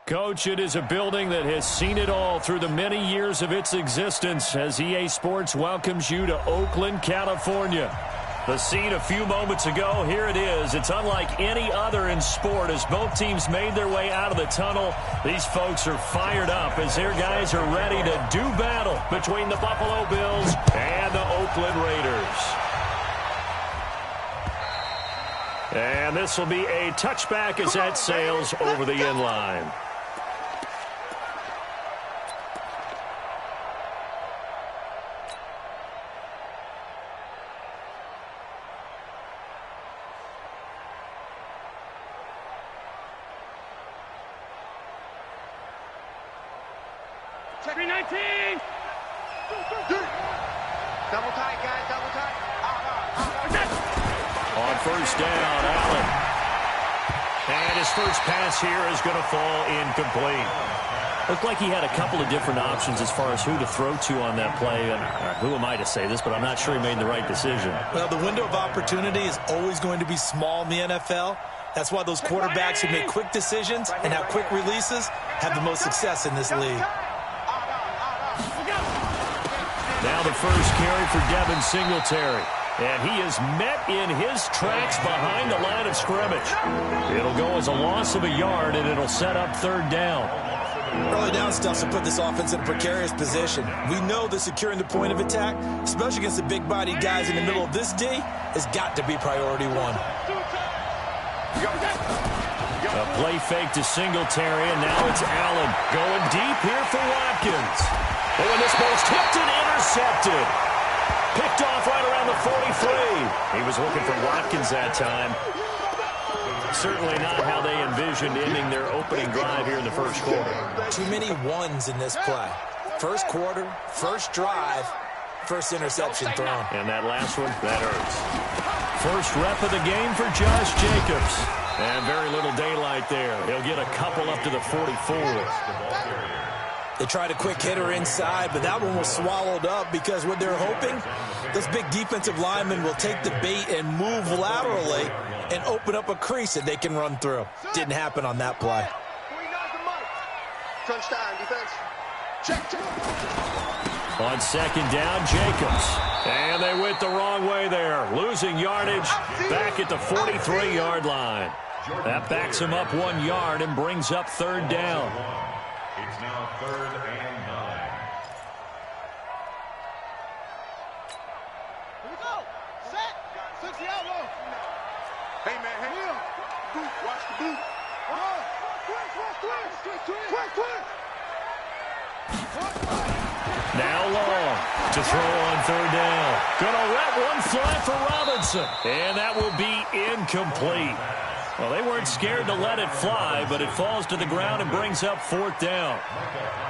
Coach, it is a building that has seen it all through the many years of its existence as EA Sports welcomes you to Oakland, California. The scene a few moments ago, here it is. It's unlike any other in sport as both teams made their way out of the tunnel. These folks are fired up as their guys are ready to do battle between the Buffalo Bills and the Oakland Raiders. And this will be a touchback as that sails over the end line. Check 319. Double tight, guys. Double tight. On first down, Allen. And his first pass here is going to fall incomplete. Looked like he had a couple of different options as far as who to throw to on that play. And who am I to say this, but I'm not sure he made the right decision. Well, the window of opportunity is always going to be small in the NFL. That's why those quarterbacks who make quick decisions and have quick releases have the most success in this league. Now the first carry for Devin Singletary. And he is met in his tracks behind the line of scrimmage. It'll go as a loss of a yard, and it'll set up third down. Early down stuff to put this offense in a precarious position. We know that securing the point of attack, especially against the big-bodied guys in the middle of this D, has got to be priority one. A play fake to Singletary, and now it's Allen going deep here for Watkins. Oh, and this ball's tipped and intercepted. Picked off right around the 43. He was looking for Watkins that time. Certainly not how they envisioned ending their opening drive here in the first quarter. Too many ones in this play. First quarter, first drive, first interception thrown. And that last one, that hurts. First rep of the game for Josh Jacobs. And very little daylight there. He'll get a couple up to the 44. They tried a quick hitter inside, but that one was swallowed up because what they're hoping, this big defensive lineman will take the bait and move laterally and open up a crease that they can run through. Didn't happen on that play. Crunch time, defense. Check. On second down, Jacobs. And they went the wrong way there. Losing yardage back at the 43-yard line. That backs him up 1 yard and brings up third down. It's now 3rd and 9. Here we go. Set. 60 out low. Hey, man. Hey. Watch the boot. Quick. Now long to throw on third down. Gonna let one fly for Robinson. And that will be incomplete. Well, they weren't scared to let it fly, but it falls to the ground and brings up fourth down.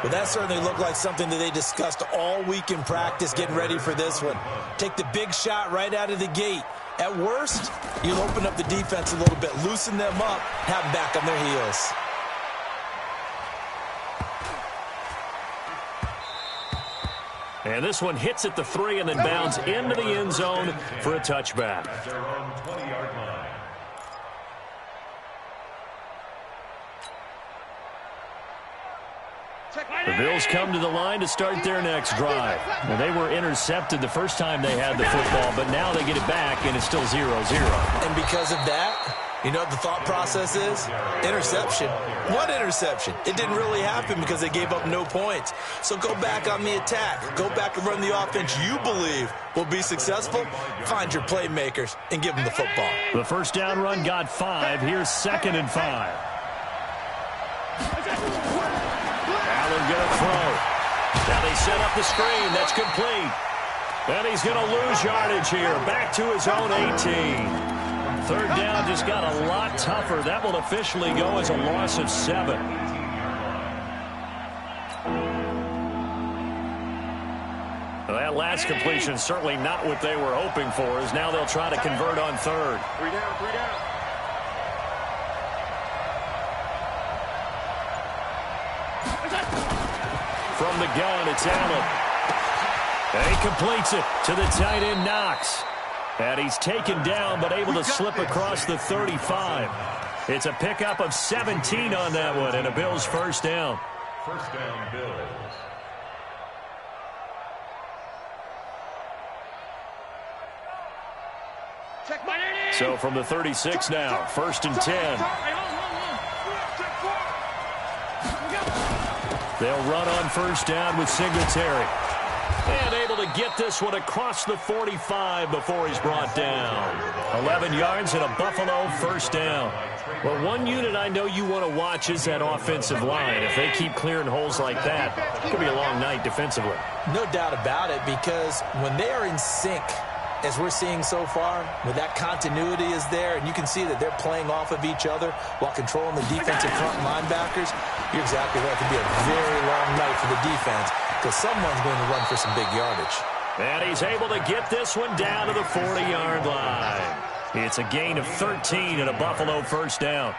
Well, that certainly looked like something that they discussed all week in practice getting ready for this one. Take the big shot right out of the gate. At worst, you'll open up the defense a little bit, loosen them up, have them back on their heels. And this one hits at the 3 and then bounds into the end zone for a touchback. The Bills come to the line to start their next drive. Well, they were intercepted the first time they had the football, but now they get it back, and it's still 0-0. And because of that, you know what the thought process is? Interception. What interception? It didn't really happen because they gave up no points. So go back on the attack. Go back and run the offense you believe will be successful. Find your playmakers and give them the football. The first down run got 5. Here's 2nd and 5. Allen gonna throw. Now they set up the screen. That's complete. And he's going to lose yardage here. Back to his own 18. Third down just got a lot tougher. That will officially go as a loss of 7. Well, that last completion certainly not what they were hoping for, as now they'll try to convert on third. 3 down, 3 down. From the gun, it's Allen. And he completes it to the tight end, Knox. And he's taken down, but able to slip across the 35. It's a pickup of 17 on that one, and a Bills first down. First down, Bills. So from the 36 now, 1st and 10. They'll run on first down with Singletary. And able to get this one across the 45 before he's brought down. 11 yards and a Buffalo first down. Well, one unit I know you want to watch is that offensive line. If they keep clearing holes like that, it could be a long night defensively. No doubt about it, because when they are in sync, as we're seeing so far, when that continuity is there, and you can see that they're playing off of each other while controlling the defensive front linebackers, you're exactly right. It could be a very long night for the defense because someone's going to run for some big yardage. And he's able to get this one down to the 40-yard line. It's a gain of 13 and a Buffalo first down.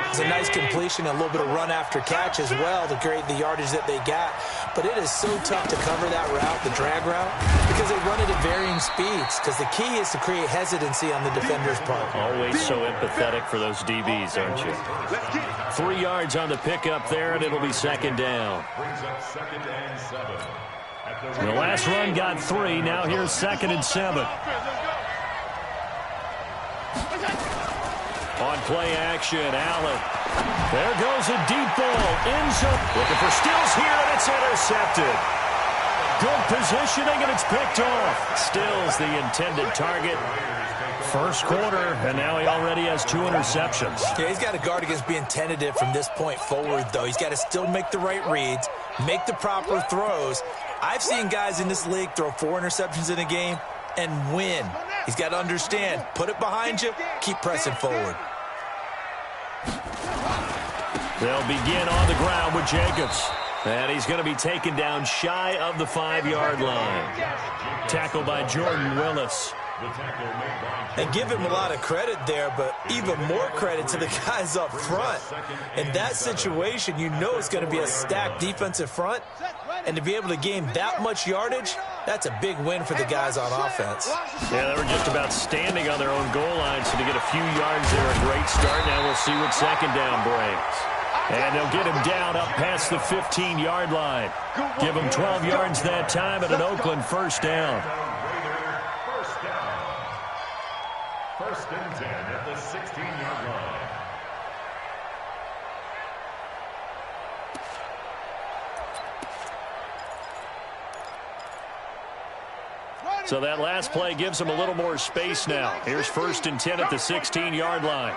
It's a nice completion, a little bit of run after catch as well to create the yardage that they got. But it is so tough to cover that route, the drag route, because they run it at varying speeds. Because the key is to create hesitancy on the defender's part. Always so empathetic for those DBs, aren't you? 3 yards on the pickup there, and it'll be second down. The last run got 3. Now here's 2nd and 7. On play action, Allen. There goes a deep ball. End zone. Looking for Stills here, and it's intercepted. Good positioning, and it's picked off. Stills the intended target. First quarter, and now he already has 2 interceptions. Yeah, he's got to guard against being tentative from this point forward, though. He's got to still make the right reads, make the proper throws. I've seen guys in this league throw 4 interceptions in a game and win. He's got to understand, put it behind you, keep pressing forward. They'll begin on the ground with Jacobs. And he's going to be taken down shy of the 5-yard line. Tackled by Jordan Willis. And give him a lot of credit there, but even more credit to the guys up front. In that situation, you know it's going to be a stacked defensive front. And to be able to gain that much yardage, that's a big win for the guys on offense. Yeah, they were just about standing on their own goal line, so to get a few yards there, a great start. Now we'll see what second down brings. And they'll get him down up past the 15-yard line. Give him 12 yards that time at an Oakland first down. First and 10 at the 16-yard line. So that last play gives him a little more space now. Here's 1st and 10 at the 16-yard line.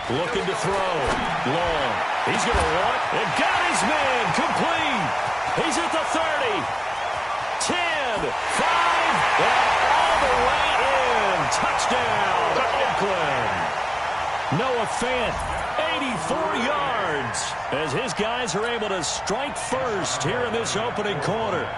Looking to throw. Long. He's going to run. And got his man. Complete. He's at the 30. 10. 5. And all the way in. Touchdown, Oakland. Noah Fant, 84 yards. As his guys are able to strike first here in this opening quarter.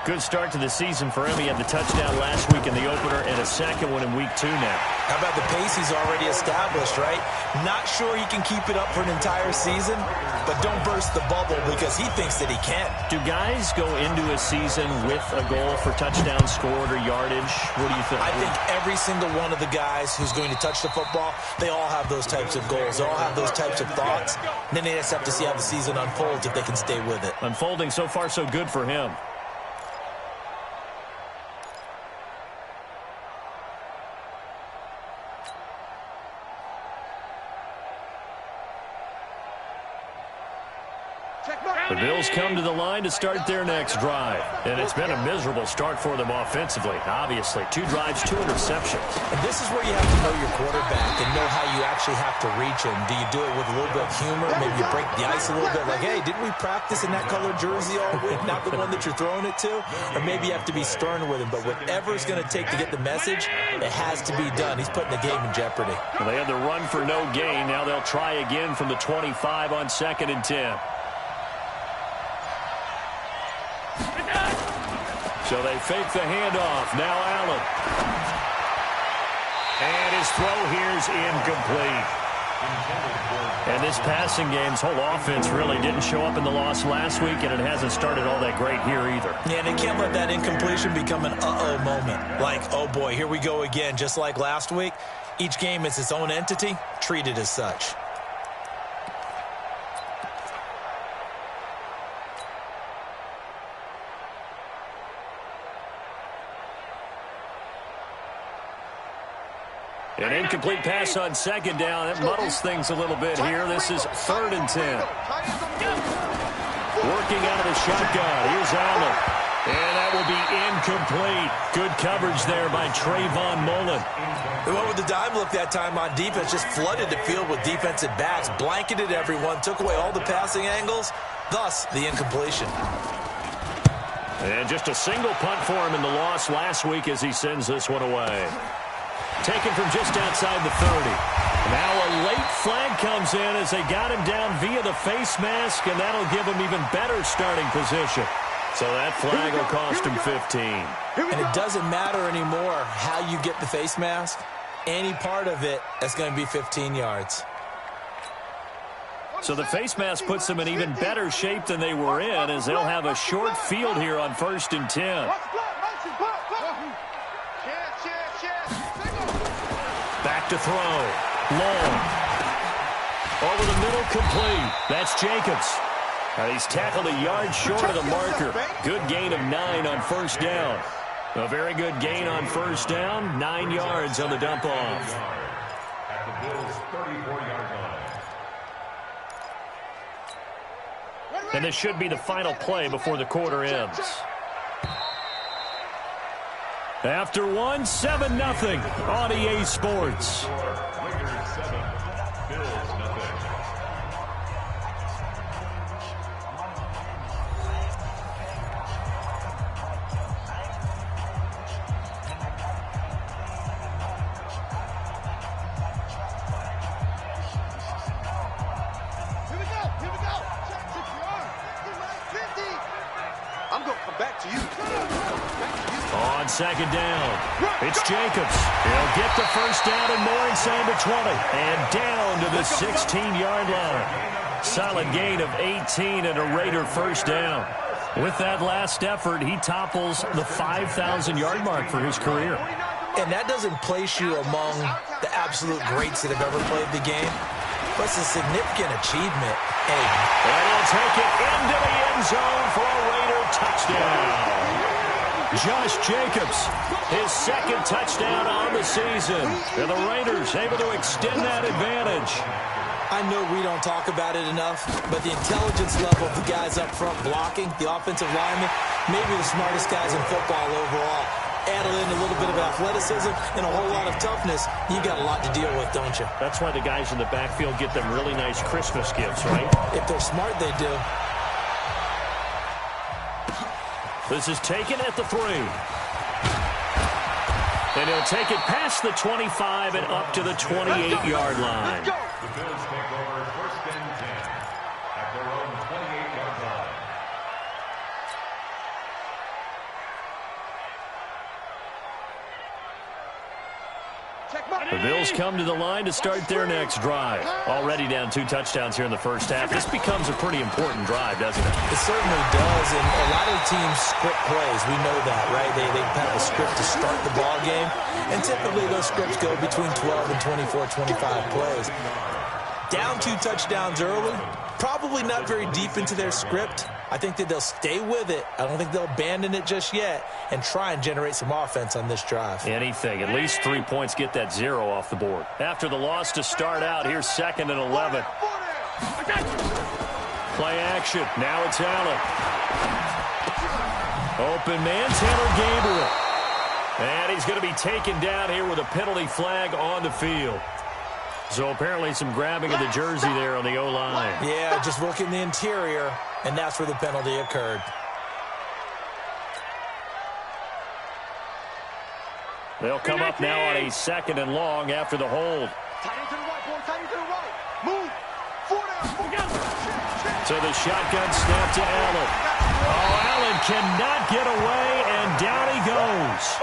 Good start to the season for him. He had the touchdown last week in the opener and a second one in week 2 now. How about the pace he's already established, right? Not sure he can keep it up for an entire season, but don't burst the bubble because he thinks that he can. Do guys go into a season with a goal for touchdown scored or yardage? What do you think? I think every single one of the guys who's going to touch the football, they all have those types of goals. They all have those types of thoughts. And then they just have to see how the season unfolds if they can stay with it. Unfolding so far so good for him. The Bills come to the line to start their next drive. And it's been a miserable start for them offensively, obviously. 2 drives, 2 interceptions. And this is where you have to know your quarterback and know how you actually have to reach him. Do you do it with a little bit of humor? Maybe you break the ice a little bit like, hey, didn't we practice in that colored jersey all week? Not the one that you're throwing it to? Or maybe you have to be stern with him. But whatever it's going to take to get the message, it has to be done. He's putting the game in jeopardy. Well, they had the run for no gain. Now they'll try again from the 25 on 2nd and 10. So they fake the handoff. Now Allen. And his throw here's incomplete. And this passing game's whole offense really didn't show up in the loss last week, and it hasn't started all that great here either. Yeah, and they can't let that incompletion become an uh-oh moment. Like, oh boy, here we go again. Just like last week, each game is its own entity, treated as such. An incomplete pass on second down. That muddles things a little bit here. This is 3rd and 10. Working out of the shotgun. Here's Allen. And that will be incomplete. Good coverage there by Trayvon Mullen. They went with the dime look that time on defense. Just flooded the field with defensive backs. Blanketed everyone. Took away all the passing angles. Thus, the incompletion. And just a single punt for him in the loss last week as he sends this one away. Taken from just outside the 30. Now a late flag comes in as they got him down via the face mask, and that'll give him even better starting position. So that flag will cost him 15. And it doesn't matter anymore how you get the face mask. Any part of it is going to be 15 yards. So the face mask puts them in even better shape than they were in, as they'll have a short field here on 1st and 10. Back to throw. Long. Over the middle, complete. That's Jacobs. He's tackled a yard short of the marker. Good gain of 9 on 1st down. A very good gain on 1st down. 9 yards on the dump off. At the Bills' 34-yard line. And this should be the final play before the quarter ends. After one, 7-0 on EA Sports. Lakers 7, Bills nothing. Here we go. Check 50. I'm going to come back to you. On 2nd down, it's Jacobs. He'll get the 1st down and more inside the 20. And down to the 16-yard line. Solid gain of 18 and a Raider 1st down. With that last effort, he topples the 5,000-yard mark for his career. And that doesn't place you among the absolute greats that have ever played the game. But it's a significant achievement. And he'll take it into the end zone for a Raider touchdown. Josh Jacobs, his 2nd touchdown on the season. And the Raiders able to extend that advantage. I know we don't talk about it enough, but the intelligence level of the guys up front blocking, the offensive linemen, maybe the smartest guys in football overall. Add in a little bit of athleticism and a whole lot of toughness, you got a lot to deal with, don't you? That's why the guys in the backfield get them really nice Christmas gifts, right? If they're smart, they do. This is taken at the 3. And he'll take it past the 25 and up to the 28-yard line. The Bills take over 1st and 10 at their own 28-yard line. The Bills come to the line to start their next drive. Already down 2 touchdowns here in the 1st half. This becomes a pretty important drive, doesn't it? It certainly does, and a lot of the teams script plays. We know that, right? They have a script to start the ball game, and typically those scripts go between 12 and 24, 25 plays. Down 2 touchdowns early, probably not very deep into their script. I think that they'll stay with it. I don't think they'll abandon it just yet and try and generate some offense on this drive. Anything. At least 3 points get that 0 off the board. After the loss to start out, here's 2nd and 11. Play action. Now it's Allen. Open man, Tanner Gabriel. And he's going to be taken down here with a penalty flag on the field. So apparently some grabbing of the jersey there on the O-line. Yeah, just working the interior, and that's where the penalty occurred. They'll come up now on a 2nd and long after the hold. So the shotgun snap to Allen. Oh, Allen cannot get away, and down he goes.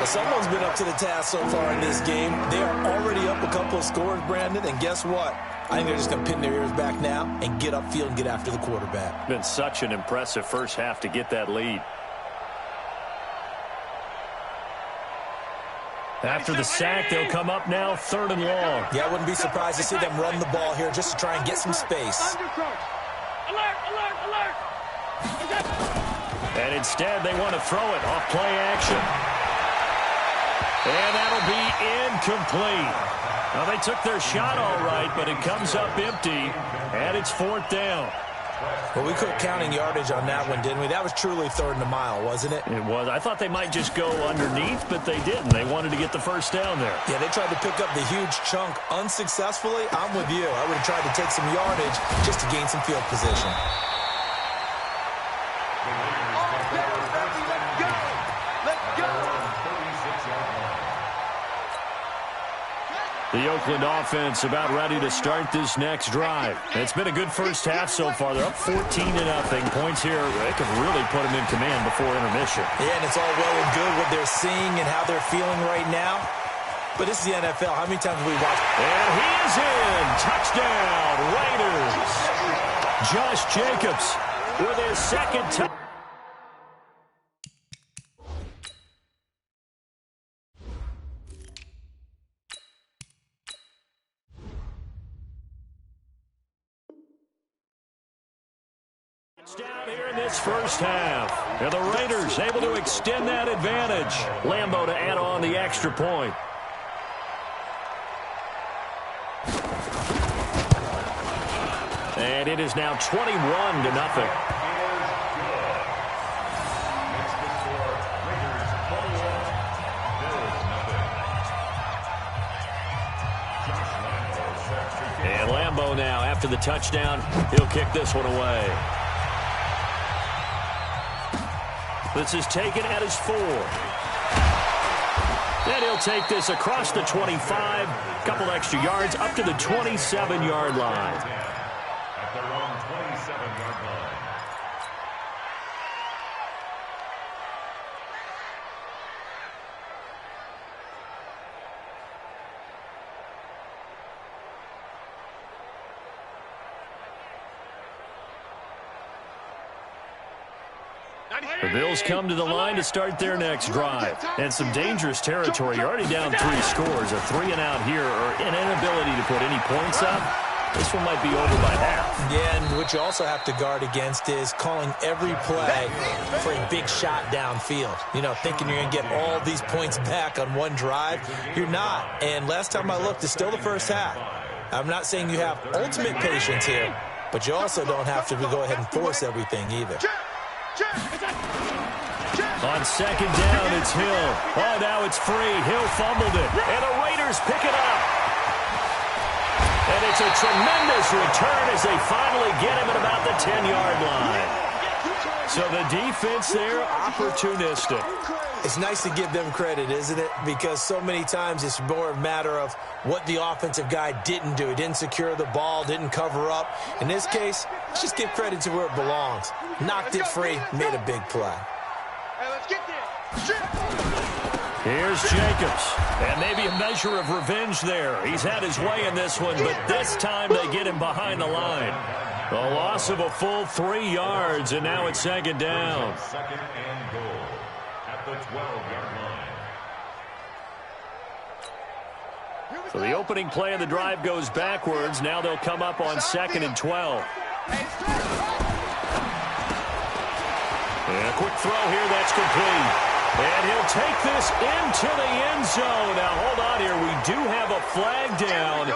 Well, someone's been up to the task so far in this game. They are already up a couple of scores, Brandon, and guess what? I think they're just going to pin their ears back now and get upfield and get after the quarterback. Been such an impressive first half to get that lead. After the sack, they'll come up now 3rd and long. Yeah, I wouldn't be surprised to see them run the ball here just to try and get some space. Alert, alert, alert. And instead, they want to throw it off play action. And that'll be incomplete. Well, they took their shot all right, but it comes up empty, and it's 4th down. Well, we quit counting yardage on that one, didn't we? That was truly 3rd and a mile, wasn't it? It was. I thought they might just go underneath, but they didn't. They wanted to get the first down there. Yeah, they tried to pick up the huge chunk unsuccessfully. I'm with you. I would have tried to take some yardage just to gain some field position. The Oakland offense about ready to start this next drive. It's been a good first half so far. They're up 14-0. Points here. They could really put them in command before intermission. Yeah, and it's all well and good what they're seeing and how they're feeling right now. But this is the NFL. How many times have we watched? And he is in. Touchdown, Raiders. Josh Jacobs with his second touchdown. Down here in this first half. And the Raiders able to extend that advantage. Lambeau to add on the extra point. And it is now 21-0. And Lambeau now, after the touchdown, he'll kick this one away. This is taken at his 4. Then he'll take this across the 25. Couple extra yards up to the 27-yard line. At their own 27-yard line. The Bills come to the line to start their next drive. And some dangerous territory. You're already down 3 scores. A 3-and-out here or an inability to put any points up. This one might be over by half. Yeah, and what you also have to guard against is calling every play for a big shot downfield. You know, thinking you're going to get all these points back on one drive. You're not. And last time I looked, it's still the first half. I'm not saying you have ultimate patience here, but you also don't have to go ahead and force everything either. On second down, it's Hill. Oh, now it's free. Hill fumbled it. And the Raiders pick it up. And it's a tremendous return as they finally get him at about the 10-yard line. So the defense there, opportunistic. It's nice to give them credit, isn't it? Because so many times it's more a matter of what the offensive guy didn't do. He didn't secure the ball, didn't cover up. In this case, let's just give credit to where it belongs. Knocked it free, made a big play. Hey, let's get there. Here's Jacobs. And maybe a measure of revenge there. He's had his way in this one, but this time they get him behind the line. A loss of a full 3 yards, and now it's second down. Second and goal at the 12-yard line. So the opening play of the drive goes backwards. Now they'll come up on 2nd and 12. And a quick throw here, that's complete. And he'll take this into the end zone. Now, hold on here. We do have a flag down.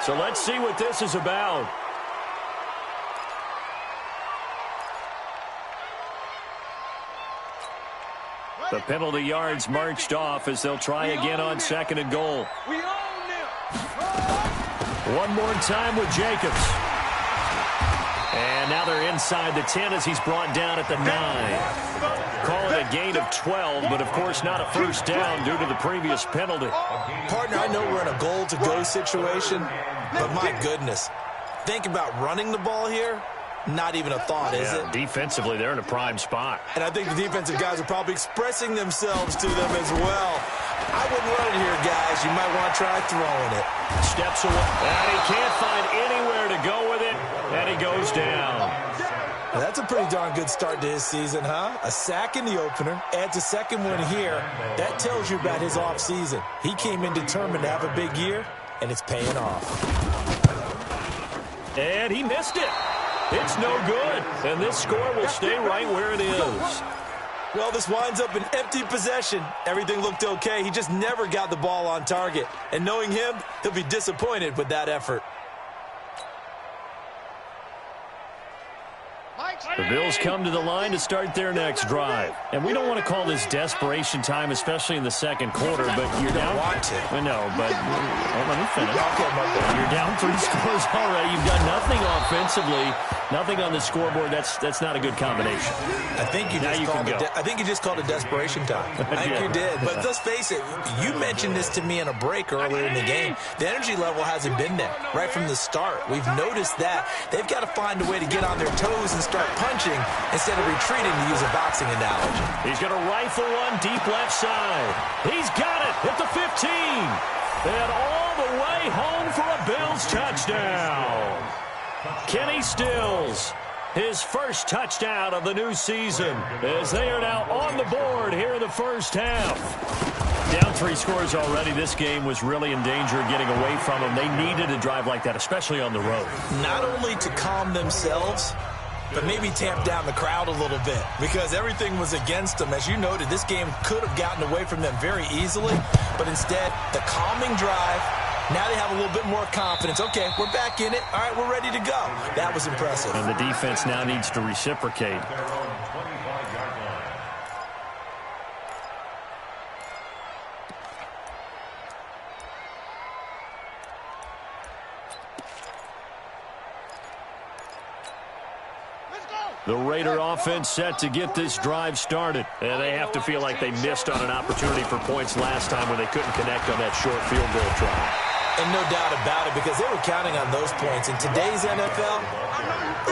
So let's see what this is about. The penalty yards marched off as they'll try again on 2nd and goal. We own them. One more time with Jacobs. And now they're inside the 10 as he's brought down at the 9. Call it a gain of 12, but of course not a first down due to the previous penalty. Partner, I know we're in a goal-to-go situation, but my goodness, think about running the ball here. Not even a thought, is it? Defensively, they're in a prime spot. And I think the defensive guys are probably expressing themselves to them as well. I wouldn't run it here, guys. You might want to try throwing it. Steps away, and he can't find anywhere to go with it, and he goes down. Now, that's a pretty darn good start to his season, huh? A sack in the opener, adds a second one here. That tells you about his offseason. He came in determined to have a big year, and it's paying off. And he missed it. It's no good, and this score will stay right where it is. Well, this winds up an empty possession. Everything looked okay. He just never got the ball on target. And knowing him, he'll be disappointed with that effort. The Bills come to the line to start their next drive. And we don't want to call this desperation time, especially in the second quarter, but you're down. Want to. I know, but let me finish. Okay, you're down 3 scores already. You've done nothing offensively, nothing on the scoreboard. That's not a good combination. I think you just called it desperation time. I think you did. But let's face it, you mentioned this to me in a break earlier in the game. The energy level hasn't been there right from the start. We've noticed that. They've got to find a way to get on their toes and start punching instead of retreating, to use a boxing analogy. He's going to rifle one deep left side. He's got it at the 15. And all the way home for a Bills touchdown. Kenny Stills, his first touchdown of the new season, as they are now on the board here in the first half. Down 3 scores already. This game was really in danger of getting away from them. They needed a drive like that, especially on the road. Not only to calm themselves, but maybe tamp down the crowd a little bit, because everything was against them. As you noted, this game could have gotten away from them very easily, but instead, the calming drive, now they have a little bit more confidence. Okay, we're back in it. All right, we're ready to go. That was impressive. And the defense now needs to reciprocate. The Raider offense set to get this drive started. And they have to feel like they missed on an opportunity for points last time when they couldn't connect on that short field goal try. And no doubt about it, because they were counting on those points. In today's NFL,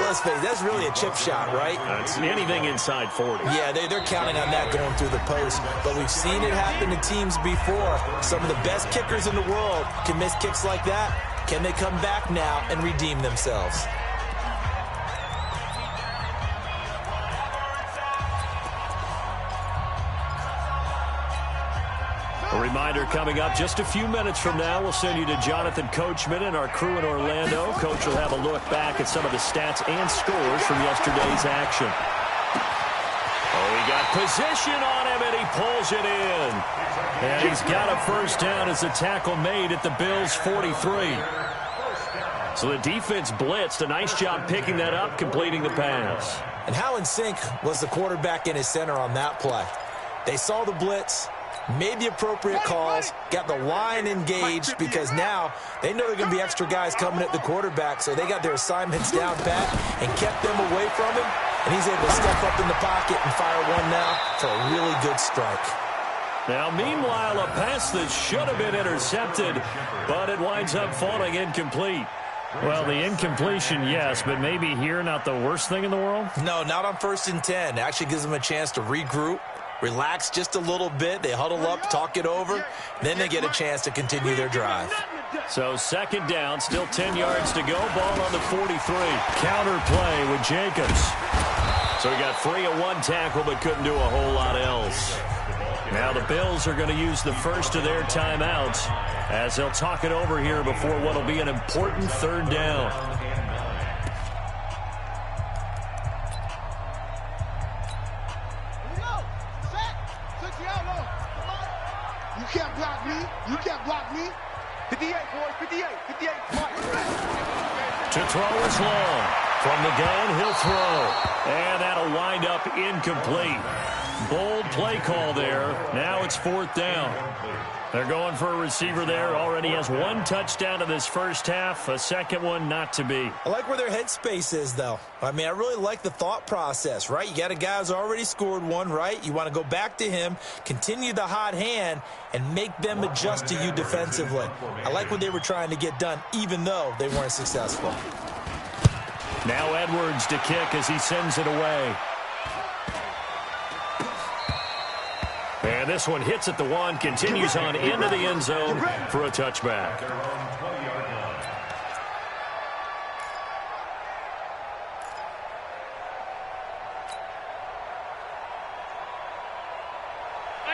let's face it, that's really a chip shot, right? It's anything inside 40. Yeah, they're counting on that going through the post. But we've seen it happen to teams before. Some of the best kickers in the world can miss kicks like that. Can they come back now and redeem themselves? A reminder coming up just a few minutes from now, we'll send you to Jonathan Coachman and our crew in Orlando. Coach will have a look back at some of the stats and scores from yesterday's action. Oh, he got position on him, and he pulls it in. And he's got a first down as the tackle made at the Bills' 43. So the defense blitzed. A nice job picking that up, completing the pass. And how in sync was the quarterback and his center on that play? They saw the blitz, made the appropriate calls, got the line engaged, because now they know they're going to be extra guys coming at the quarterback, so they got their assignments down pat and kept them away from him, and he's able to step up in the pocket and fire one now for a really good strike. Now, meanwhile, a pass that should have been intercepted, but it winds up falling incomplete. Well, the incompletion, yes, but maybe here not the worst thing in the world? No, not on 1st and 10. It actually gives them a chance to regroup, relax just a little bit. They huddle up, talk it over. Then they get a chance to continue their drive. So second down, still 10 yards to go. Ball on the 43. Counter play with Jacobs. So he got free of one tackle but couldn't do a whole lot else. Now the Bills are going to use the first of their timeouts as they'll talk it over here before what will be an important third down. You can't block me. You can't block me. 58, boys. 58. 58. To throw is long. From the gun, he'll throw. And that'll wind up incomplete. Bold play call there. Now it's 4th down. They're going for a receiver there. Already has one touchdown in this first half. A second one not to be. I like where their headspace is, though. I mean, I really like the thought process, right? You got a guy who's already scored one, right? You want to go back to him, continue the hot hand, and make them adjust to you defensively. I like what they were trying to get done, even though they weren't successful. Now Edwards to kick as he sends it away. And And this one hits at the 1, continues on into the end zone for a touchback.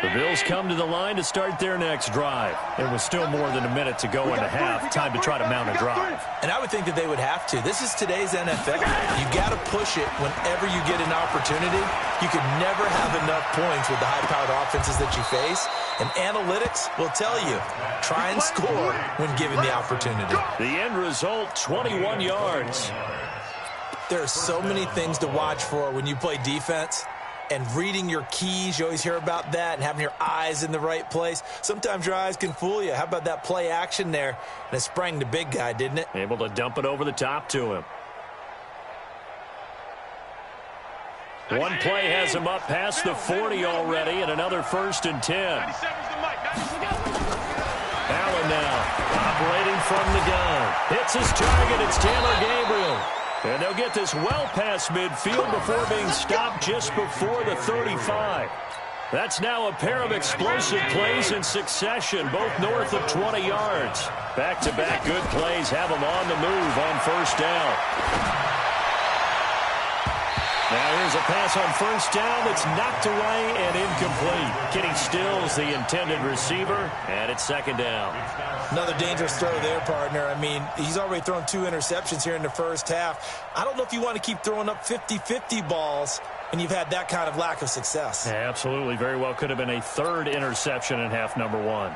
The Bills come to the line to start their next drive. There was still more than a minute to go into half. Time to try to mount a drive. And I would think that they would have to. This is today's NFL. You got to push it whenever you get an opportunity. You can never have enough points with the high-powered offenses that you face. And analytics will tell you, try and score when given the opportunity. The end result, 21 yards. There are so many things to watch for when you play defense. And reading your keys, you always hear about that, and having your eyes in the right place. Sometimes your eyes can fool you. How about that play action there? And it sprang the big guy, didn't it? Able to dump it over the top to him. One play has him up past the 40 already, and another 1st and 10. Allen now, operating from the gun. Hits his target, it's Taylor Gabriel. And they'll get this well past midfield before being stopped just before the 35. That's now a pair of explosive plays in succession, both north of 20 yards. Back-to-back good plays have them on the move on 1st down. Now here's a pass on 1st down that's knocked away and incomplete. Kenny Stills, the intended receiver, and it's 2nd down. Another dangerous throw there, partner. I mean, he's already thrown 2 interceptions here in the first half. I don't know if you want to keep throwing up 50-50 balls when you've had that kind of lack of success. Yeah, absolutely. Very well could have been a 3rd interception in half number 1.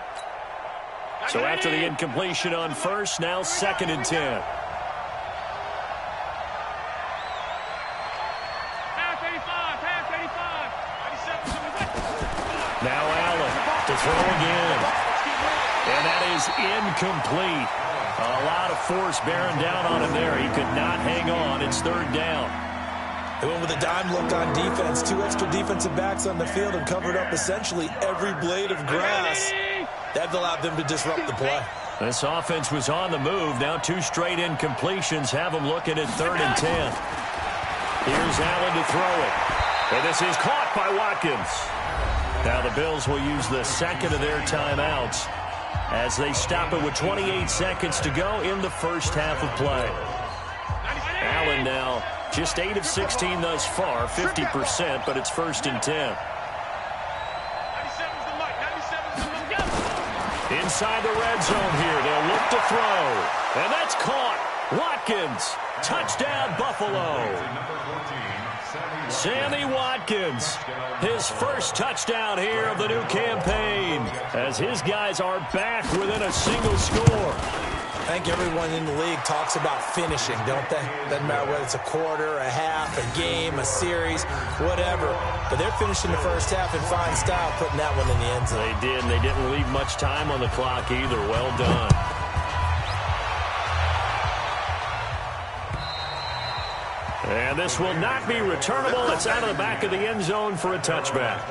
So after the incompletion on 1st, now 2nd and 10. Now Allen to throw again. And that is incomplete. A lot of force bearing down on him there. He could not hang on. It's 3rd down. They went with a dime look on defense. 2 extra defensive backs on the field and covered up essentially every blade of grass. That allowed them to disrupt the play. This offense was on the move. Now 2 straight incompletions have them looking at 3rd and 10. Here's Allen to throw it. And this is caught by Watkins. Now the Bills will use the 2nd of their timeouts as they stop it with 28 seconds to go in the first half of play. Allen now just 8 of 16 thus far, 50%, but it's 1st and 10. Inside the red zone here, they'll look to throw. And that's caught. Watkins, touchdown Buffalo. Sammy Watkins, his first touchdown here of the new campaign, as his guys are back within a single score. I think everyone in the league talks about finishing, don't they? Doesn't matter whether it's a quarter, a half, a game, a series, whatever. But they're finishing the first half in fine style, putting that one in the end zone. They did, and they didn't leave much time on the clock either. Well done. And this will not be returnable. It's out of the back of the end zone for a touchback.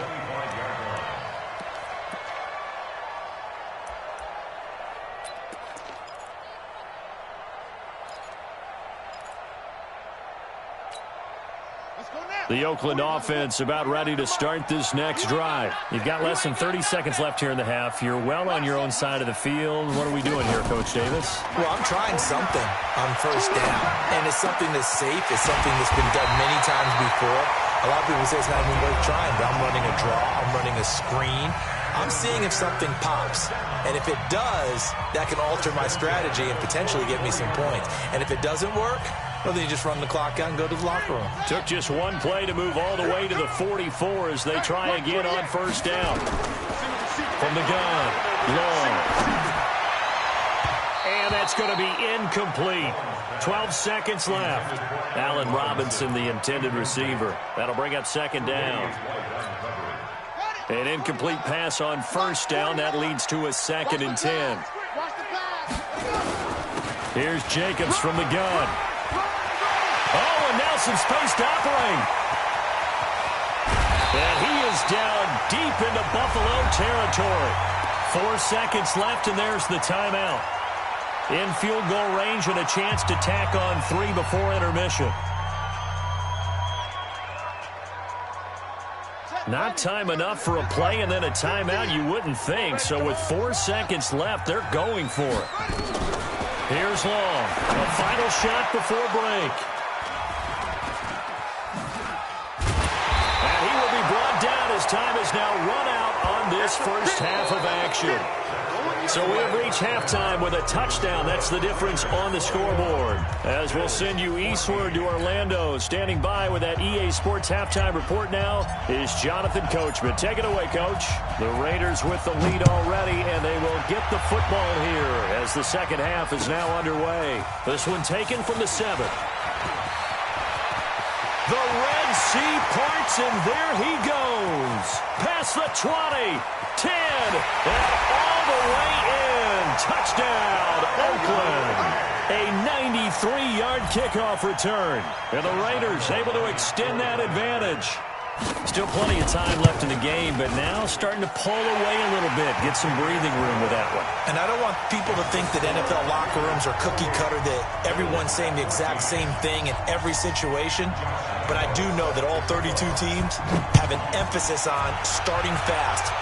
The Oakland offense about ready to start this next drive. You've got less than 30 seconds left here in the half. You're well on your own side of the field. What are we doing here, Coach Davis? Well, I'm trying something on 1st down, and it's something that's safe. It's something that's been done many times before. A lot of people say it's not even worth trying, but I'm running a draw. I'm running a screen. I'm seeing if something pops. And if it does, that can alter my strategy and potentially get me some points. And if it doesn't work, well, then you just run the clock out and go to the locker room. Took just one play to move all the way to the 44 as they try again on 1st down. From the gun, long. And that's going to be incomplete. 12 seconds left. Allen Robinson, the intended receiver. That'll bring up 2nd down. An incomplete pass on 1st down. That leads to a 2nd and 10. Here's Jacobs from the gun. Oh, and now some space to operate. And he is down deep into Buffalo territory. 4 seconds left, and there's the timeout. In field goal range and a chance to tack on 3 before intermission. Not time enough for a play and then a timeout, you wouldn't think. So with 4 seconds left, they're going for it. Here's Long. A final shot before break. And he will be brought down as time has now run out on this first half of action. So we have reached halftime with a touchdown. That's the difference on the scoreboard. As we'll send you eastward to Orlando. Standing by with that EA Sports halftime report now is Jonathan Coachman. Take it away, Coach. The Raiders with the lead already, and they will get the football here as the second half is now underway. This one taken from the 7. The Red Sea parts, and there he goes. Past the 20, 10, and all the way in. Touchdown, Oakland. A 93-yard kickoff return. And the Raiders able to extend that advantage. Still plenty of time left in the game, but now starting to pull away a little bit. Get some breathing room with that one. And I don't want people to think that NFL locker rooms are cookie cutter, that everyone's saying the exact same thing in every situation. But I do know that all 32 teams have an emphasis on starting fast.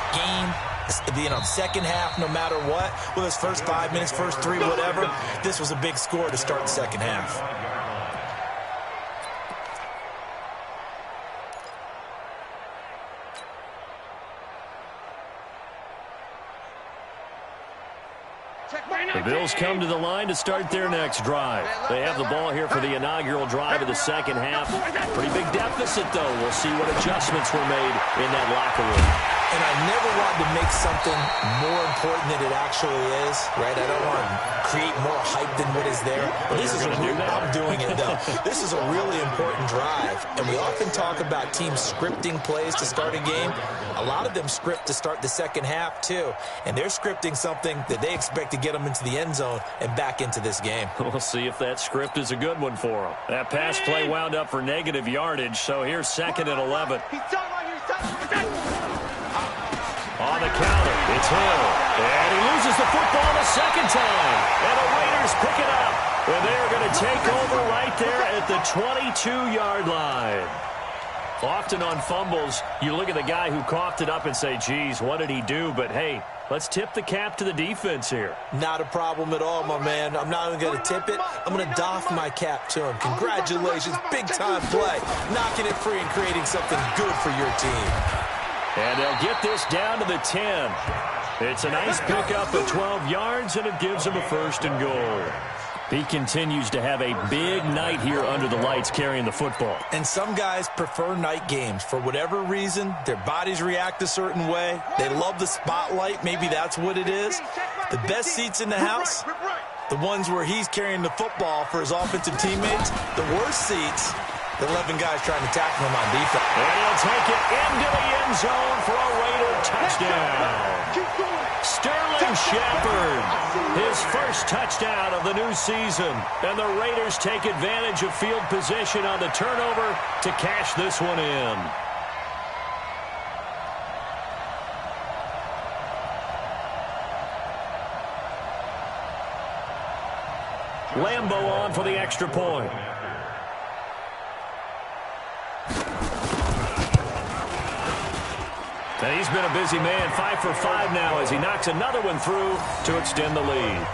Second half, no matter what, whether it's first 5 minutes, first 3, whatever, this was a big score to start the second half. The Bills come to the line to start their next drive. They have the ball here for the inaugural drive of the second half. Pretty big deficit, though. We'll see what adjustments were made in that locker room. And I never wanted to make something more important than it actually is, right? I don't want to create more hype than what is there. But this is I'm doing it, though. This is a really important drive. And we often talk about teams scripting plays to start a game. A lot of them script to start the second half, too. And they're scripting something that they expect to get them into the end zone and back into this game. We'll see if that script is a good one for them. That pass play wound up for negative yardage, so here's 2nd and 11. On the counter, it's Hill. And he loses the football the second time. And the Raiders pick it up. And they're going to take over right there at the 22-yard line. Often on fumbles, you look at the guy who coughed it up and say, geez, what did he do? But, hey, let's tip the cap to the defense here. Not a problem at all, my man. I'm not even going to tip it. I'm going to doff my cap to him. Congratulations, big-time play. Knocking it free and creating something good for your team. And they'll get this down to the 10. It's a nice pickup of 12 yards, and it gives them a 1st and goal. He continues to have a big night here under the lights carrying the football. And some guys prefer night games. For whatever reason, their bodies react a certain way. They love the spotlight. Maybe that's what it is. The best seats in the house, the ones where he's carrying the football for his offensive teammates. The worst seats, the 11 guys trying to tackle him on defense. And he'll take it into the end zone for a Raider touchdown. Sterling Shepard, his first touchdown of the new season. And the Raiders take advantage of field position on the turnover to cash this one in. Lambo on for the extra point. And he's been a busy man, 5 for 5 now as he knocks another one through to extend the lead.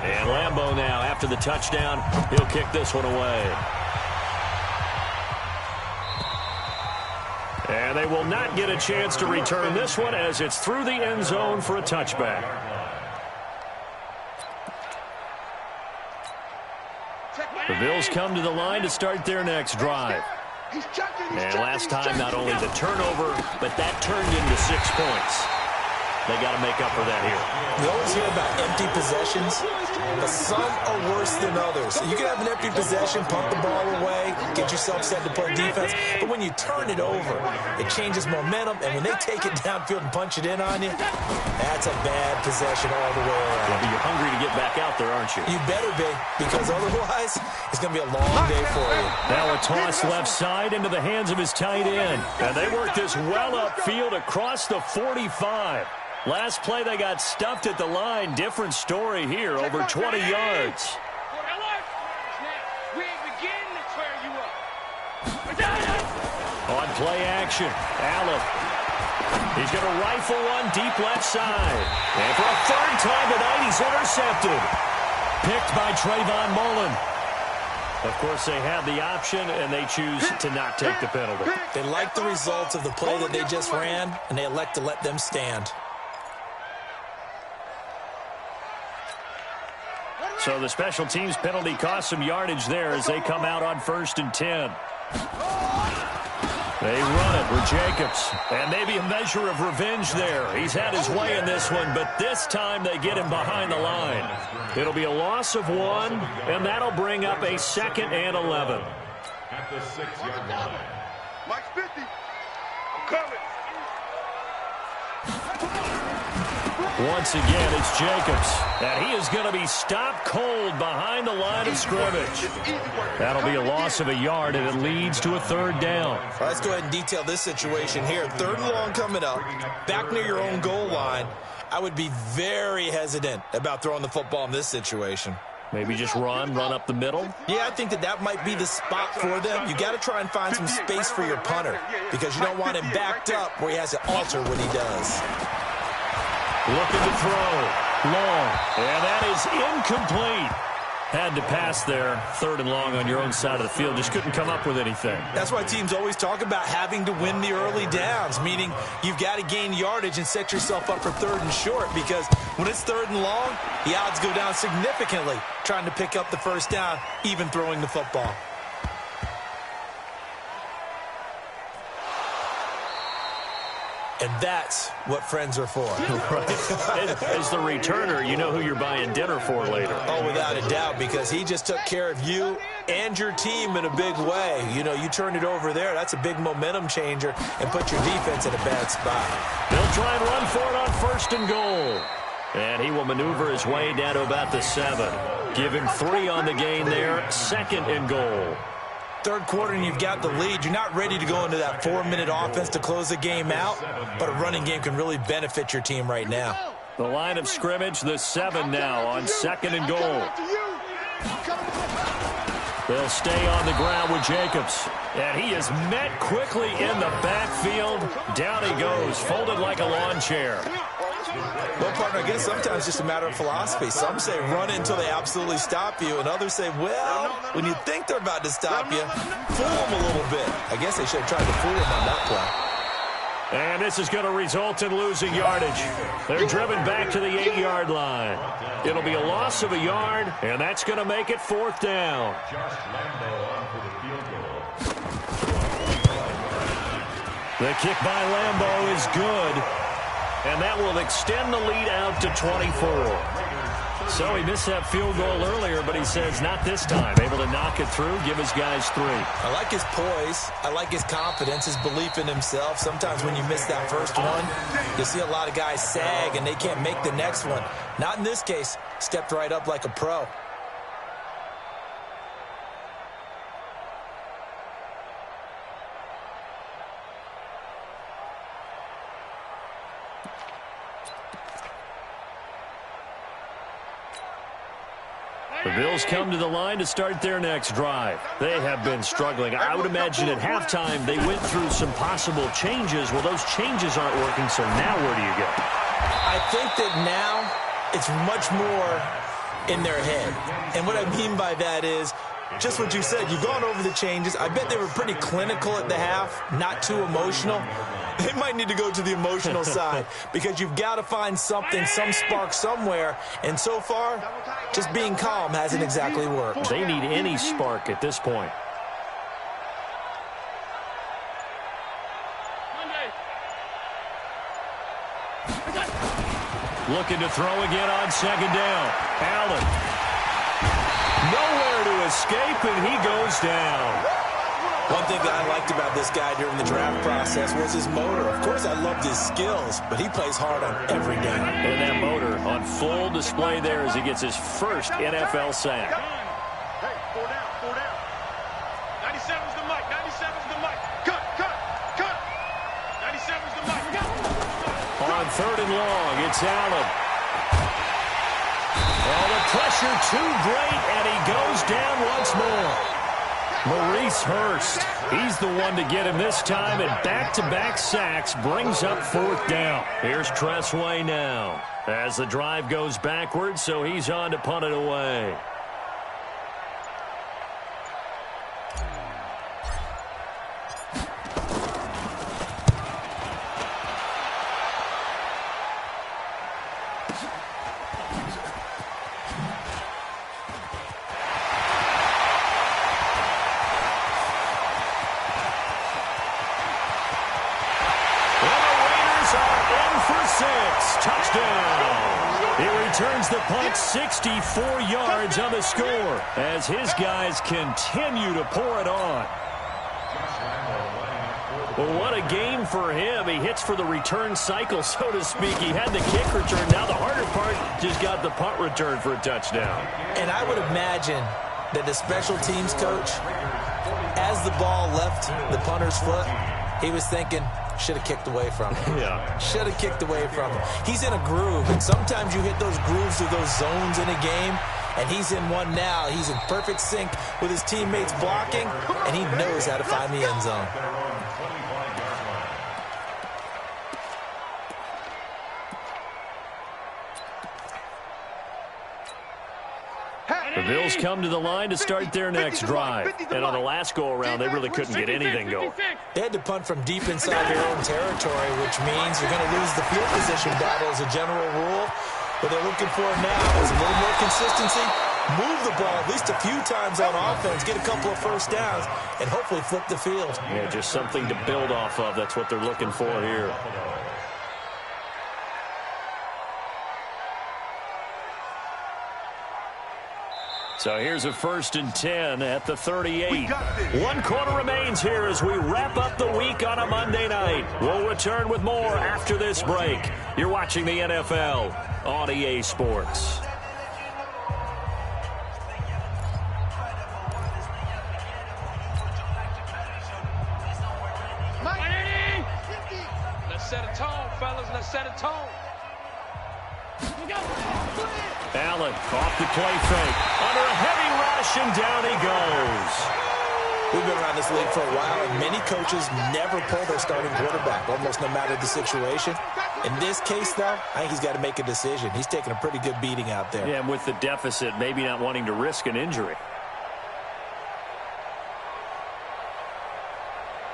And Lambo now, after the touchdown, he'll kick this one away. And they will not get a chance to return this one as it's through the end zone for a touchback. The Bills come to the line to start their next drive. And last time, not only the turnover, but that turned into 6 points. They got to make up for that here. You always hear about empty possessions, but some are worse than others. You can have an empty possession, pump the ball away, get yourself set to play defense, but when you turn it over, it changes momentum, and when they take it downfield and punch it in on you, that's a bad possession all the way around. Yeah, but you're hungry to get back out there, aren't you? You better be, because otherwise, it's going to be a long day for you. Now a toss left side into the hands of his tight end. And they work this well upfield across the 45. Last play, they got stuffed at the line. Different story here, over 20 yards. On play action, Allen. He's going to rifle one deep left side. And for a third time tonight, he's intercepted. Picked by Trayvon Mullen. Of course, they have the option, and they choose to not take the penalty. They like the results of the play that they just ran, and they elect to let them stand. So the special teams penalty cost some yardage there as they come out on 1st and 10. They run it with Jacobs. And maybe a measure of revenge there. He's had his way in this one, but this time they get him behind the line. It'll be a loss of 1, and that'll bring up a 2nd and 11. At the 6-yard line. Mike's 50. I'm coming. Once again, it's Jacobs. And he is going to be stopped cold behind the line of scrimmage. That'll be a loss of a yard, and it leads to a 3rd down. All right, let's go ahead and detail this situation here. 3rd and long coming up, back near your own goal line. I would be very hesitant about throwing the football in this situation. Maybe just run up the middle. Yeah, I think that might be the spot for them. You got to try and find some space for your punter because you don't want him backed up where he has to alter what he does. Looking to throw. Long. And that is incomplete. Had to pass there. 3rd and long on your own side of the field. Just couldn't come up with anything. That's why teams always talk about having to win the early downs, meaning you've got to gain yardage and set yourself up for 3rd and short because when it's 3rd and long, the odds go down significantly trying to pick up the 1st down, even throwing the football. And that's what friends are for. Right. As the returner, you know who you're buying dinner for later. Oh, without a doubt, because he just took care of you and your team in a big way. You know, you turned it over there. That's a big momentum changer and put your defense in a bad spot. They'll try and run for it on 1st and goal. And he will maneuver his way down to about the 7. Give him 3 on the gain there. 2nd and goal. 3rd quarter and you've got the lead. You're not ready to go into that 4-minute offense to close the game out, but a running game can really benefit your team right now. The line of scrimmage, the 7 now on 2nd and goal. They'll stay on the ground with Jacobs. And he is met quickly in the backfield. Down he goes, folded like a lawn chair. Well, partner, I guess sometimes it's just a matter of philosophy. Some say run it until they absolutely stop you, and others say, well, when you think they're about to stop you, fool them a little bit. I guess they should have tried to fool them on that play. And this is going to result in losing yardage. They're driven back to the 8-yard line. It'll be a loss of a yard, and that's going to make it 4th down. The kick by Lambeau is good. And that will extend the lead out to 24. So he missed that field goal earlier, but he says not this time. Able to knock it through, give his guys 3. I like his poise. I like his confidence, his belief in himself. Sometimes when you miss that first one, you'll see a lot of guys sag and they can't make the next one. Not in this case. Stepped right up like a pro. The Bills come to the line to start their next drive. They have been struggling. I would imagine at halftime they went through some possible changes. Well, those changes aren't working, so now where do you go? I think that now it's much more in their head. And what I mean by that is just what you said. You've gone over the changes. I bet they were pretty clinical at the half, not too emotional. They might need to go to the emotional side because you've got to find something, some spark somewhere. And so far, just being calm hasn't exactly worked. They need any spark at this point. Looking to throw again on second down. Allen. Nowhere to escape, and he goes down. One thing that I liked about this guy during the draft process was his motor. Of course, I loved his skills, but he plays hard on every down. And that motor on full display there as he gets his first NFL sack. Hey, 4 down, 4 down. 97's the mic, 97's the mic. Cut. 97's the mic. On third and long, it's Allen. Oh, the pressure too great, and he goes down once more. Maurice Hurst, he's the one to get him this time, and back-to-back sacks brings up fourth down. Here's Tressway now as the drive goes backwards, so he's on to punt it away. Touchdown. He returns the punt 64 yards on the score as his guys continue to pour it on. Well, what a game for him. He hits for the return cycle, so to speak. He had the kick return. Now the harder part, just got the punt return for a touchdown. And I would imagine that the special teams coach, as the ball left the punter's foot, he was thinking, should have kicked away from him. Yeah. Should have kicked away from him. He's in a groove, and sometimes you hit those grooves or those zones in a game, and he's in one now. He's in perfect sync with his teammates blocking, and he knows how to find the end zone. The Bills come to the line to start their next drive. And on the last go-around, they really couldn't get anything going. They had to punt from deep inside their own territory, which means you're going to lose the field position battle as a general rule. What they're looking for now is a little more consistency, move the ball at least a few times on offense, get a couple of first downs, and hopefully flip the field. Yeah, just something to build off of. That's what they're looking for here. So here's a 1st and 10 at the 38. 1 quarter remains here as we wrap up the week on a Monday night. We'll return with more after this break. You're watching the NFL on EA Sports. Let's set a tone, fellas. Let's set a tone. Allen off the play fake. Under a heavy rush, and down he goes. We've been around this league for a while, and many coaches never pull their starting quarterback, almost no matter the situation. In this case, though, I think he's got to make a decision. He's taking a pretty good beating out there. Yeah, and with the deficit, maybe not wanting to risk an injury.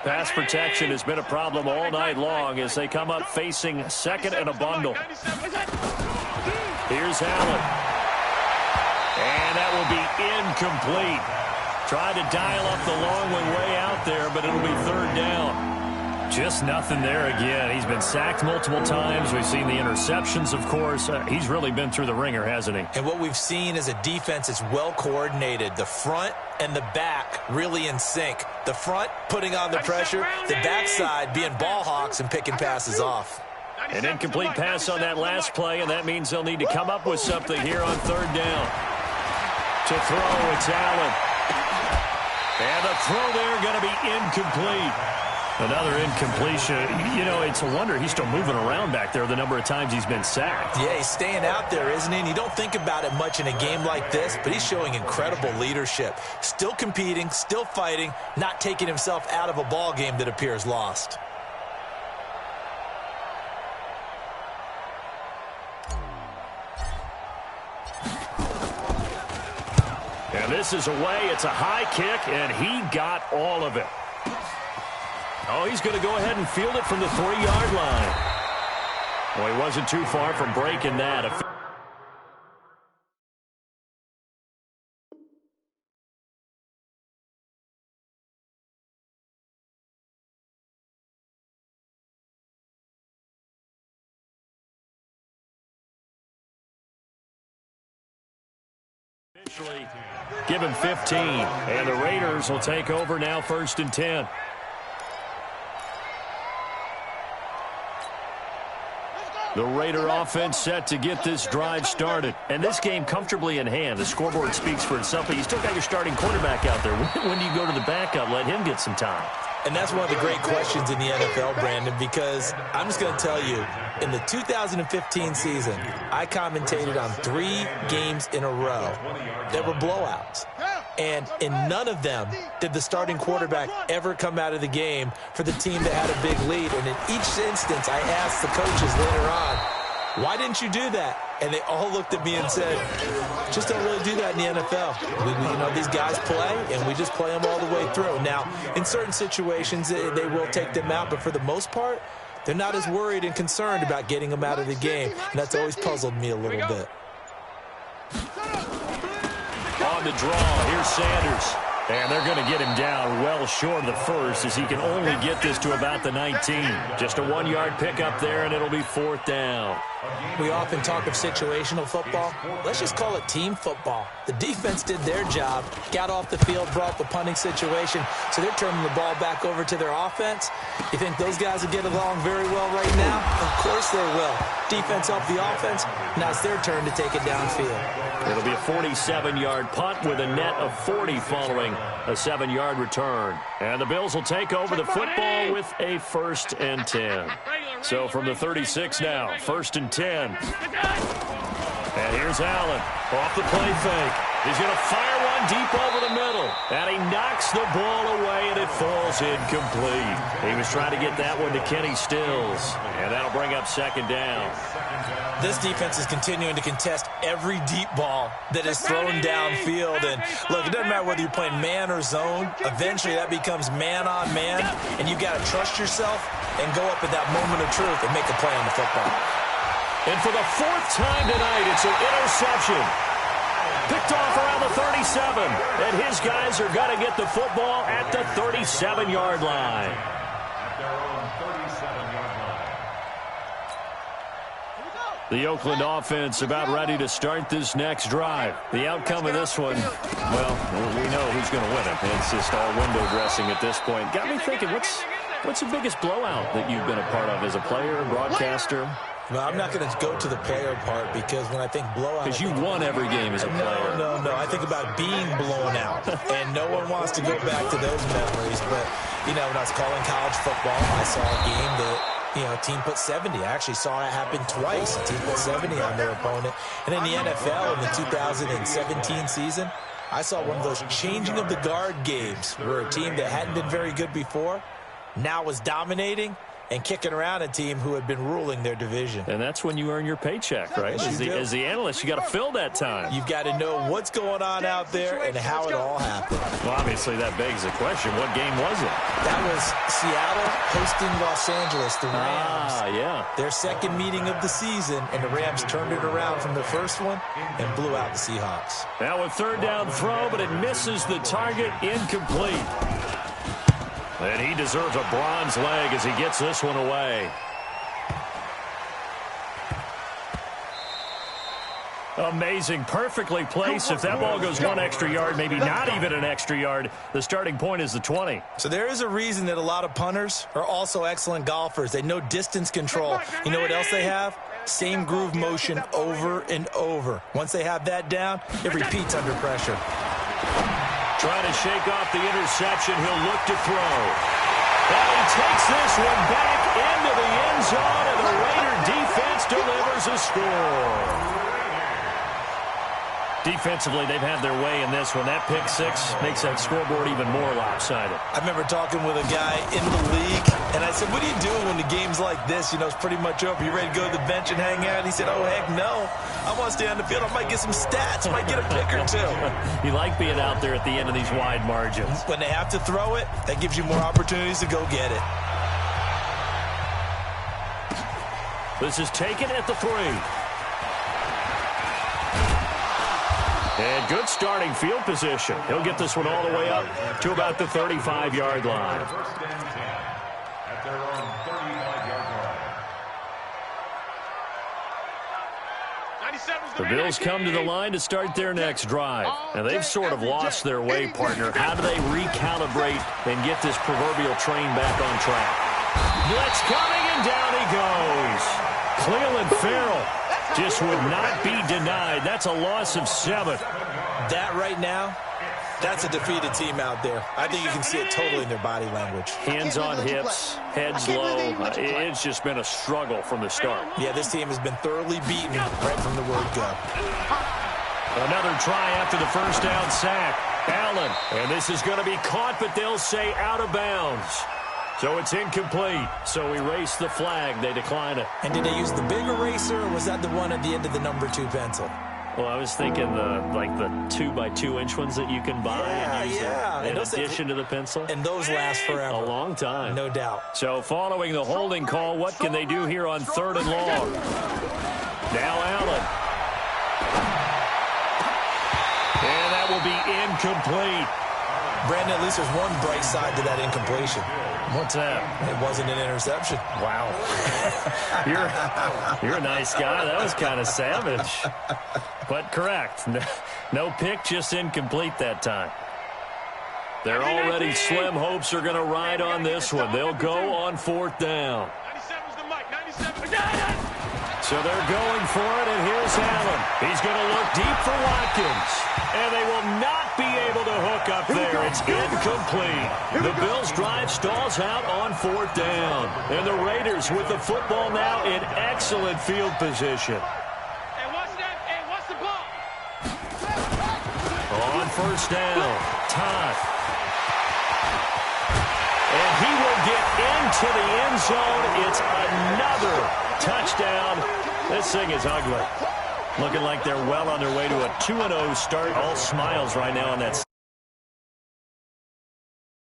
Pass protection has been a problem all night long as they come up facing second and a bundle. Here's Allen. And that will be incomplete. Tried to dial up the long way out there, but it'll be third down. Just nothing there again. He's been sacked multiple times. We've seen the interceptions, of course. He's really been through the ringer, hasn't he? And what we've seen is a defense that's well coordinated. The front and the back really in sync. The front putting on the pressure, the backside being ball hawks and picking passes off. An incomplete pass on that last play, and that means they'll need to come up with something here on third down. To throw, it's Allen. And the throw there going to be incomplete. Another incompletion. You know, it's a wonder he's still moving around back there the number of times he's been sacked. Yeah, he's staying out there, isn't he? And you don't think about it much in a game like this, but he's showing incredible leadership. Still competing, still fighting, not taking himself out of a ball game that appears lost. And this is away. It's a high kick, and he got all of it. Oh, he's going to go ahead and field it from the 3-yard line. Well, he wasn't too far from breaking that. Give him 15, and the Raiders will take over now, 1st and 10. The Raider offense set to get this drive started. And this game comfortably in hand. The scoreboard speaks for itself, but you still got your starting quarterback out there. When do you go to the backup? Let him get some time. And that's one of the great questions in the NFL, Brandon, because I'm just going to tell you, in the 2015 season, I commentated on 3 games in a row that were blowouts. And in none of them did the starting quarterback ever come out of the game for the team that had a big lead. And in each instance, I asked the coaches later on, why didn't you do that? And they all looked at me and said, just don't really do that in the NFL. You know, these guys play, and we just play them all the way through. Now, in certain situations, they will take them out, but for the most part, they're not as worried and concerned about getting them out of the game. And that's always puzzled me a little bit. On the draw, here's Sanders. And they're going to get him down well short of the first as he can only get this to about the 19. Just a 1-yard pickup there, and it'll be 4th down. We often talk of situational football. Let's just call it team football. The defense did their job, got off the field, brought the punting situation, so they're turning the ball back over to their offense. You think those guys will get along very well right now? Of course they will. Defense helped the offense. Now it's their turn to take it downfield. It'll be a 47-yard punt with a net of 40 following a 7-yard return. And the Bills will take over the football with a 1st and 10. So from the 36 now, 1st and 10. And here's Allen off the play fake. He's going to fire one deep over the middle. And he knocks the ball away, and it falls incomplete. He was trying to get that one to Kenny Stills. And that'll bring up 2nd down. This defense is continuing to contest every deep ball that is thrown downfield. And, look, it doesn't matter whether you're playing man or zone. Eventually, that becomes man-on-man, and you've got to trust yourself and go up at that moment of truth and make a play on the football. And for the 4th time tonight, it's an interception. Picked off around the 37, and his guys are going to get the football at the 37-yard line. The Oakland offense about ready to start this next drive. The outcome of this one, well, we know who's going to win it. It's just all window dressing at this point. Got me thinking, what's the biggest blowout that you've been a part of as a player, broadcaster? Well, I'm not going to go to the player part because when I think blowout... Because you won every game as a player. No. I think about being blown out. And no one wants to go back to those memories. But, you know, when I was calling college football, I saw a game that... You know, a team put 70. I actually saw it happen twice. A team put 70 on their opponent. And in the NFL, in the 2017 season, I saw one of those changing of the guard games where a team that hadn't been very good before now was dominating and kicking around a team who had been ruling their division. And that's when you earn your paycheck, right? As the analyst, you got to fill that time. You've got to know what's going on out there and how it all happened. Well, obviously, that begs the question, what game was it? That was Seattle hosting Los Angeles, the Rams. Yeah. Their second meeting of the season, and the Rams turned it around from the first one and blew out the Seahawks. Now a 3rd down throw, but it misses the target, incomplete. And he deserves a bronze leg as he gets this one away. Amazing. Perfectly placed. If that ball goes 1 extra yard, maybe not even an extra yard, the starting point is the 20. So there is a reason that a lot of punters are also excellent golfers. They know distance control. You know what else they have? Same groove motion over and over. Once they have that down, it repeats under pressure. Trying to shake off the interception. He'll look to throw. And he takes this one back into the end zone, and the Raider defense delivers a score. Defensively, they've had their way in this one. That pick 6 makes that scoreboard even more lopsided. I remember talking with a guy in the league, and I said, what do you do when the game's like this? You know, it's pretty much over. You ready to go to the bench and hang out? And he said, oh, heck no. I want to stay on the field. I might get some stats. I might get a pick or two. You like being out there at the end of these wide margins. When they have to throw it, that gives you more opportunities to go get it. This is taken at the 3. And good starting field position. He'll get this one all the way up to about the 35-yard line. First and 10 at their own 35-yard line. 96. The Bills come to the line to start their next drive. And they've sort of lost their way, partner. How do they recalibrate and get this proverbial train back on track? Blitz coming, and down he goes. Cleveland Farrell just would not be denied. That's a loss of 7. That right now, that's a defeated team out there. I think you can see it totally in their body language. Hands on hips, heads low. It's just been a struggle from the start. Yeah, this team has been thoroughly beaten right from the word go. Another try after the first down sack. Allen, and this is going to be caught, but they'll say out of bounds. So it's incomplete. So erase the flag. They decline it. And did they use the big eraser, or was that the one at the end of the number 2 pencil? Well, I was thinking the 2x2-inch ones that you can buy and use in addition to the pencil. And those last forever. A long time. No doubt. So following the holding call, what can they do here on 3rd and long? Now Allen. And that will be incomplete. Brandon, at least there's one bright side to that incompletion. What's that? It wasn't an interception. Wow. You're a nice guy. That was kind of savage. But correct. No pick, just incomplete that time. Their already slim hopes are going to ride on this one. They'll go on 4th down. So they're going for it, and here's Allen. He's going to look deep for Watkins. And they will not be able to hook up there. It's incomplete. The Bills' drive stalls out on 4th down. And the Raiders with the football now in excellent field position. What's the ball? On 1st down, Todd. And he will get into the end zone. It's another touchdown. This thing is ugly. Looking like they're well on their way to a 2-0 start. All smiles right now on that